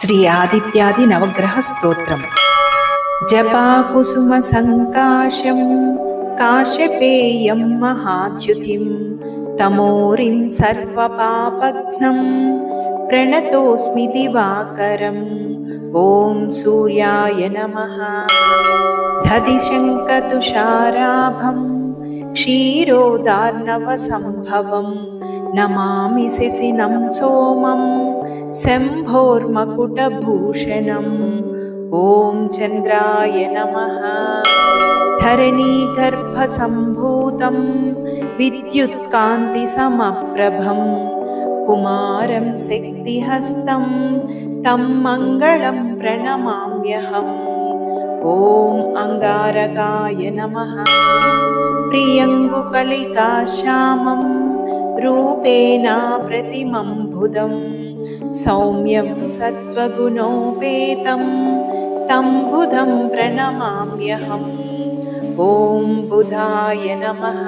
శ్రీ ఆదిత్యాది నవగ్రహ స్తోత్రం. జపాకుసుమ సంకాశం కాశ్యపేయం మహాద్యుతిం తమోరిం సర్వపాపఘ్నం ప్రణతోస్మి దివాకరం. ఓం సూర్యాయ నమః. దధిశంకతుషారాభం క్షీరోదార్ణవసంభవం నమామి శశినం సోమం శంభోర్మకుటభూషణం. ఓం చంద్రాయ నమః. ధరణీగర్భసంభూతం విద్యుత్కాంతిసమప్రభం కుమారం శక్తిహస్తం తం మంగళం ప్రణమామ్యహం. ఓం అంగారకాయ నమః. ప్రియంగుకళికాశ్యామం రూపేణ ప్రతిమం బుధం సౌమ్యం సత్వగుణోపేతం తం బుధం ప్రణమామ్యహం. ఓం బుధాయ నమః.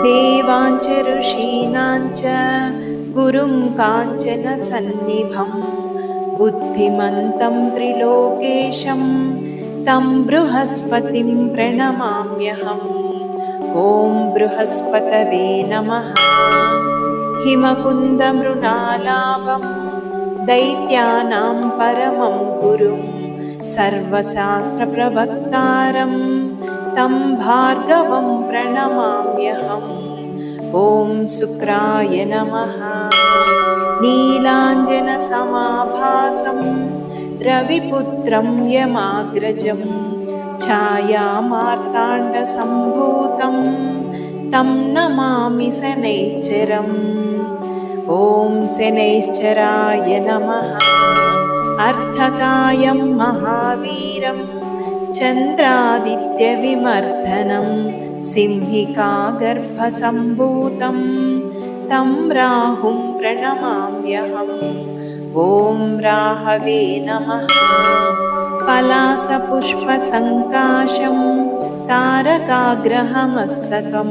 దేవాంచ ఋషీణాంచ గురుం కాంచన సన్నిభం బుద్ధిమంతం త్రిలోకేశం తం బృహస్పతిం ప్రణమామ్యహం. ఓం బృహస్పతవే నమః. హిమకుందమృణాలాభం దైత్యానాం పరమం గురుం సర్వశాస్త్రప్రవక్తారం తం భార్గవం ప్రణమామ్యహం. ఓం శుక్రాయ నమః. నీలాంజనసమాభాసం రవిపుత్రం యమాగ్రజం ఛాయామార్తాండసంభూతం తం నమామి శనైశ్చరం. ఓం శనైశ్చరాయ నమః. అర్ధకాయం మహావీరం చంద్రాదిత్యవిమర్దనం సింహికాగర్భసంభూతం తం రాహుం ప్రణమామ్యహం. ఓం రాహవే నమః. పలాసపుష్పసంకాశం తారకాగ్రహమస్తకం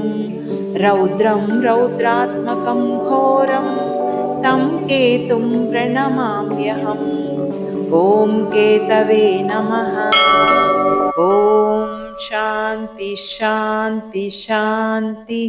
రౌద్రం రౌద్రాత్మకం ఘోరం తం కేతుం ప్రణమామ్యహం. ఓం కేతవే నమః. ఓం శాంతి శాంతి శాంతి.